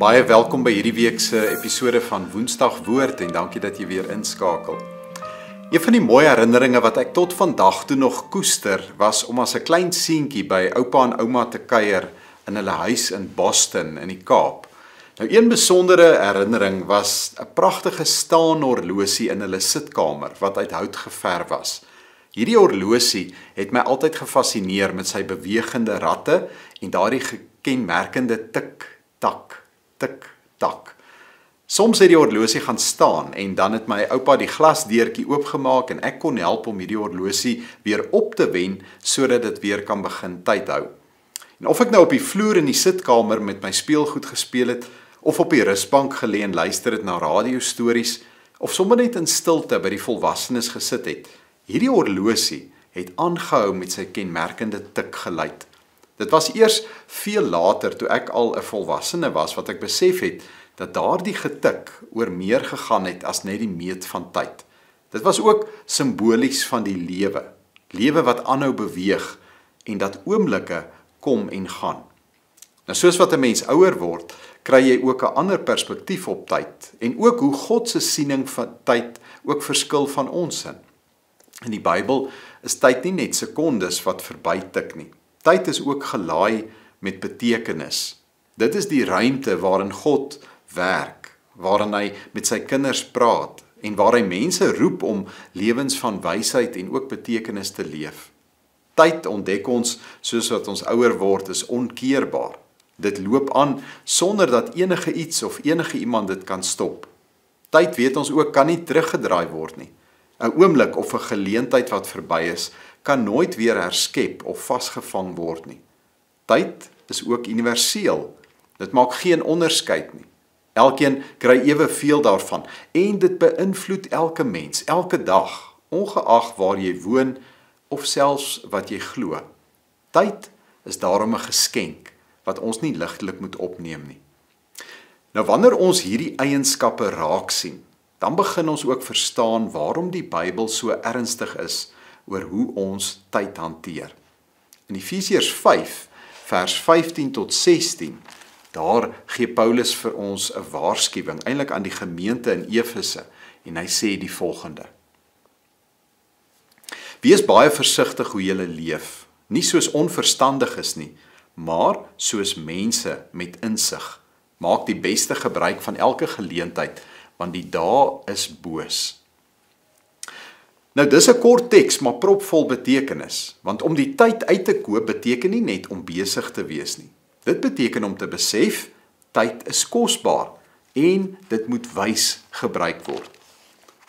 Baie welkom by hierdie week se episode van Woensdag Woord en dankie dat jy weer inskakel. Een van die mooi herinneringe wat ek tot vandag toe nog koester, was om as 'n klein seentjie by oupa en ouma te kuier in hulle huis in Boston in die Kaap. Nou een besondere herinnering was 'n pragtige staanhorlosie in hulle sitkamer wat uit hout geverf was. Hierdie horlosie het my altyd gefassineer met sy bewegende ratte en daardie gekenmerkende tik, tak, tik, tak. Soms het die horlosie gaan staan en dan het my oupa die glasdeurtjie oopgemaak en ek kon help om hierdie horlosie weer op te wen sodat dit weer kan begin tyd hou. En of ek nou op die vloer in die sitkamer met my speelgoed gespeel het of op die rusbank gelê en luister het na radiostories of sommer net in stilte by die volwassenes gesit het, hierdie horlosie het aangehou met sy kenmerkende tik geluid. Dit was eers veel later toe ek al 'n volwassene was wat ek besef het dat daardie getik oor meer gegaan het as net die meet van tyd. Dit was ook simbolies van die lewe wat aanhou beweeg en dat oomblikke kom en gaan. Nou soos wat 'n mens ouer word, kry jy ook 'n ander perspektief op tyd en ook hoe God se siening van tyd ook verskil van ons sin. In die Bybel is tyd nie net sekondes wat verby tik nie. Tyd is ook gelaai met betekenis. Dit is die ruimte waarin God werk, waarin hy met sy kinders praat en waar hy mense roep om lewens van wysheid en ook betekenis te leef. Tyd, ontdek ons, soos wat ons ouer word, is onkeerbaar. Dit loop aan sonder dat enige iets of enige iemand dit kan stop. Tyd, weet ons ook, kan nie teruggedraai word nie. 'n oomblik of 'n geleentheid wat verby is, kan nooit weer herskep of vasgevang word nie. Tyd is ook universeel. Dit maak geen onderskeid nie. Elkeen kry eweveel daarvan en dit beïnvloed elke mens, elke dag, ongeag waar jy woon of selfs wat jy glo. Tyd is daarom 'n geskenk wat ons nie ligtelik moet opneem nie. Nou wanneer ons hierdie eienskappe raak sien, dan begin ons ook verstaan waarom die Bybel so ernstig is oor hoe ons tyd hanteer. In Efesiërs 5, vers 15 tot 16, daar gee Paulus vir ons 'n waarskuwing, eintlik aan die gemeente in Efese, en hy sê die volgende: Wees baie versigtig hoe julle leef, nie soos onverstandiges nie, maar soos mense met insig. Maak die beste gebruik van elke geleentheid, want die dae is boos. Nou dis 'n kort teks, maar propvol betekenis, want om die tyd uit te koop beteken nie net om besig te wees nie. Dit beteken om te besef, tyd is kosbaar en dit moet wys gebruik word.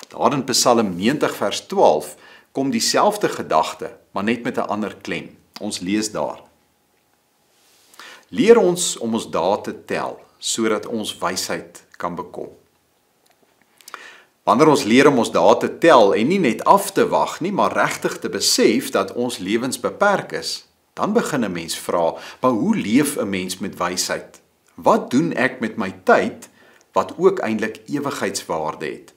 Daar in Psalm 90 vers 12 kom dieselfde gedagte, maar net met 'n ander klem. Ons lees daar: Leer ons om ons dae te tel, sodat ons wysheid kan bekom. Wanneer ons leer om ons dae te tel en nie net af te wag nie, maar regtig te besef dat ons lewens beperk is, dan begin 'n mens vra, maar hoe leef 'n mens met wysheid? Wat doen ek met my tyd wat ook eintlik ewigheidswaarde het?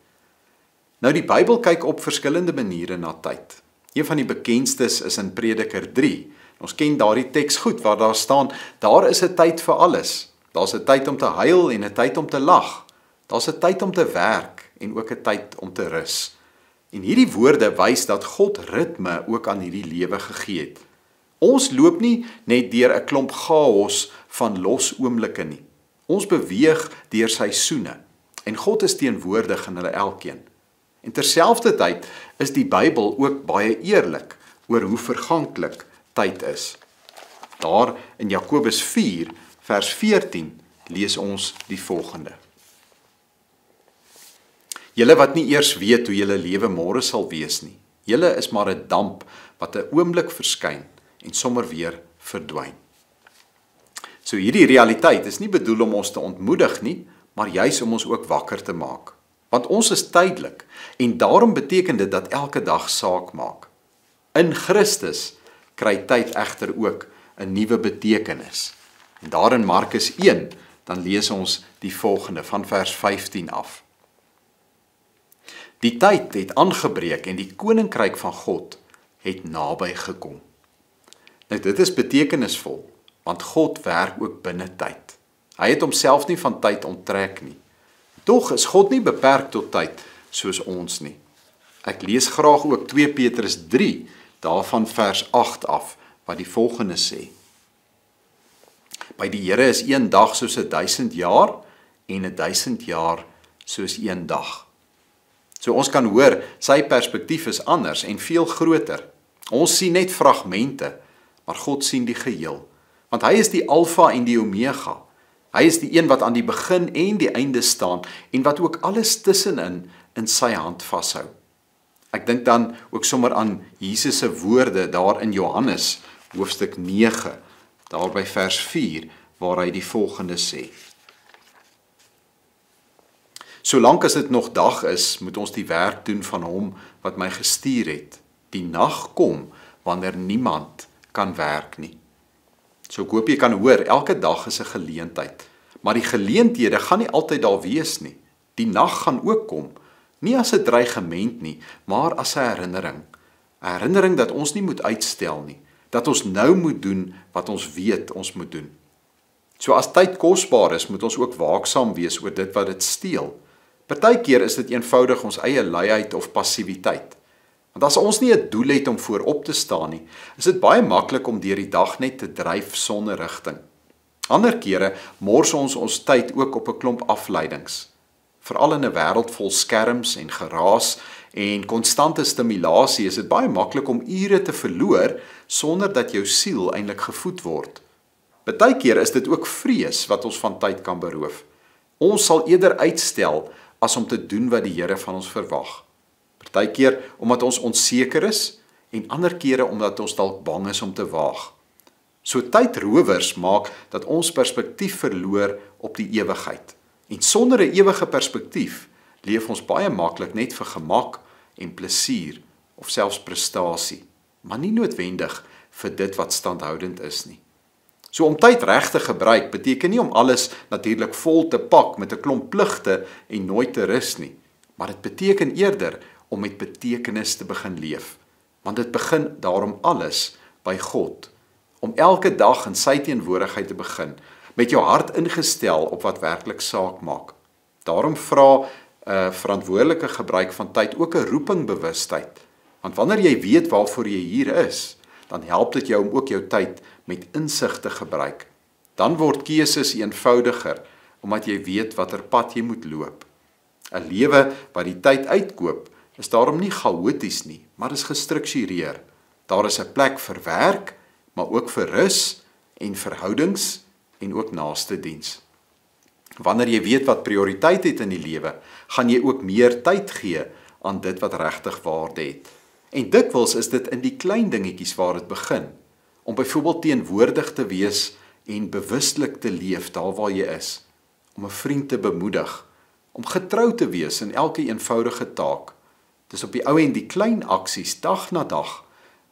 Nou die Bybel kyk op verskillende maniere na tyd. Een van die bekendstes is in Prediker 3. Ons ken daardie teks goed waar daar staan, daar is 'n tyd vir alles. Daar's 'n tyd om te huil en 'n tyd om te lag. Daar's 'n tyd om te werk en ook 'n tyd om te rus. En hierdie woorde wys dat God ritme ook aan hierdie lewe gegee het. Ons loop nie net deur 'n klomp chaos van los oomblikke nie. Ons beweeg deur seisoene en God is teenwoordig in hulle elkeen. En terselfdertyd is die Bybel ook baie eerlik oor hoe verganklik tyd is. Daar in Jakobus 4 vers 14 lees ons die volgende: Julle wat nie eers weet hoe julle lewe môre sal wees nie. Julle is maar 'n damp wat 'n oomblik verskyn en sommer weer verdwyn. So hierdie realiteit is nie bedoel om ons te ontmoedig nie, maar juis om ons ook wakker te maak. Want ons is tydelik en daarom beteken dit dat elke dag saak maak. In Christus kry tyd egter ook 'n nuwe betekenis. En daar in Markus 1, dan lees ons die volgende van vers 15 af. Die tyd het aangebreek en die koninkryk van God het naby gekom. Nou dit is betekenisvol, want God werk ook binne tyd. Hy het homself nie van tyd onttrek nie. Tog is God nie beperk tot tyd soos ons nie. Ek lees graag ook 2 Petrus 3, daarvan vers 8 af, wat die volgende sê. By die Here is 1 dag soos 1000 jaar, en 1000 jaar soos 1 dag. So ons kan hoor, sy perspektief is anders en veel groter. Ons sien net fragmente, maar God sien die geheel. Want hy is die Alfa en die Omega. Hy is die een wat aan die begin en die einde staan, en wat ook alles tussenin in sy hand vashou. Ek dink dan ook sommer aan Jesus se woorde daar in Johannes, hoofstuk 9, daar by vers 4, waar hy die volgende sê. Solank as dit nog dag is, moet ons die werk doen van hom wat my gestuur het. Die nag kom, wanneer niemand kan werk nie. So ek hoop jy kan hoor, elke dag is 'n geleentheid. Maar die geleenthede gaan nie altyd daar wees nie. Die nag gaan ook kom, nie as 'n dreigement nie, maar as 'n herinnering. 'n Herinnering dat ons nie moet uitstel nie, dat ons nou moet doen wat ons weet ons moet doen. So as tyd kosbaar is, moet ons ook waaksaam wees oor dit wat dit steel. Partykeer is dit eenvoudig ons eie luiheid of passiwiteit. Want as ons nie 'n doel het om voorop te staan nie, is dit baie maklik om deur die dag net te dryf sonder rigting. Ander kere mors ons tyd ook op 'n klomp afleidings. Veral in 'n wêreld vol skerms en geraas en konstante stimulasie is dit baie maklik om ure te verloor sonder dat jou siel eintlik gevoed word. Partykeer is dit ook vrees wat ons van tyd kan beroof. Ons sal eerder uitstel as om te doen wat die Here van ons verwag. Partykeer omdat ons onseker is en ander kere omdat ons dalk bang is om te waag. So tydrowers maak dat ons perspektief verloor op die ewigheid. En sonder 'n ewige perspektief leef ons baie maklik net vir gemak en plesier of selfs prestasie, maar nie noodwendig vir dit wat standhoudend is nie. So om tyd reg te gebruik beteken nie om alles natuurlik vol te pak met 'n klomp pligte en nooit te rus nie, maar dit beteken eerder om met betekenis te begin leef, want dit begin daarom alles by God, om elke dag in sy teenwoordigheid te begin, met jou hart ingestel op wat werklik saak maak. Daarom vra verantwoordelike gebruik van tyd ook 'n roepingbewustheid, want wanneer jy weet waarvoor jy hier is, dan help dit jou om ook jou tyd met insig te gebruik. Dan word keuses eenvoudiger, omdat jy weet watter pad jy moet loop. 'n Lewe wat die tyd uitkoop, is daarom nie chaoties nie, maar is gestruktureer. Daar is 'n plek vir werk, maar ook vir rus en verhoudings en ook naaste diens. Wanneer jy weet wat prioriteit het in die lewe, gaan jy ook meer tyd gee aan dit wat regtig waarde het. En dikwels is dit in die klein dingetjies waar dit begin, om byvoorbeeld teenwoordig te wees en bewustelik te leef daar waar jy is, om 'n vriend te bemoedig, om getrou te wees in elke eenvoudige taak. Dis op die ou en die klein aksies dag na dag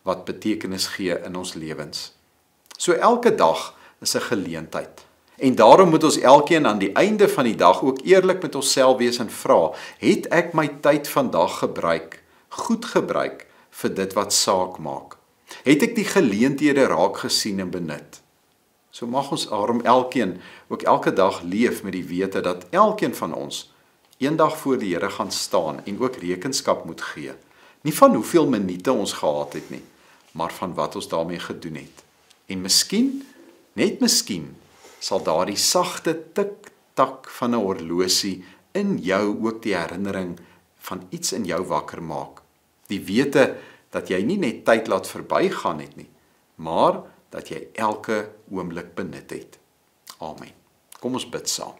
wat betekenis gee in ons lewens. So elke dag is 'n geleentheid. En daarom moet ons elkeen aan die einde van die dag ook eerlik met onsself wees en vra, het ek my tyd vandag goed gebruik vir dit wat saak maak? Het ek die geleenthede raak gesien en benut? So mag ons daarom elkeen ook elke dag leef met die wete dat elkeen van ons eendag voor die Here gaan staan en ook rekenskap moet gee. Nie van hoeveel minute ons gehad het nie, maar van wat ons daarmee gedoen het. En miskien, net miskien, sal daardie sagte tik-tak van 'n horlosie in jou ook die herinnering van iets in jou wakker maak. Die wete dat jy nie net tyd laat verbygaan het nie, maar dat jy elke oomblik benut het. Amen. Kom ons bid saam.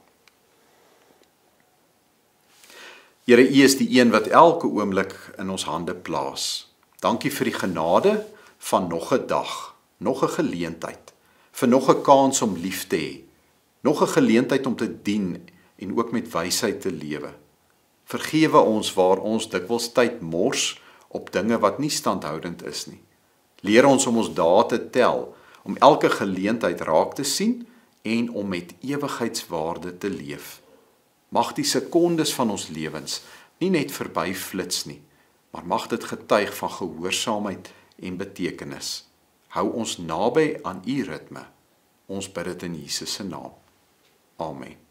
Here, U is die een wat elke oomblik in ons hande plaas. Dankie vir die genade van nog 'n dag, nog 'n geleentheid, vir nog 'n kans om lief te hê, nog 'n geleentheid om te dien en ook met wysheid te lewe. Vergewe ons waar ons dikwels tyd mors op dinge wat nie standhoudend is nie. Leer ons om ons dae te tel, om elke geleentheid raak te sien en om met ewigheidswaarde te leef. Mag die sekondes van ons lewens nie net verbyflits nie, maar mag dit getuig van gehoorsaamheid en betekenis. Hou ons naby aan U ritme. Ons bid dit in Jesus se naam. Amen.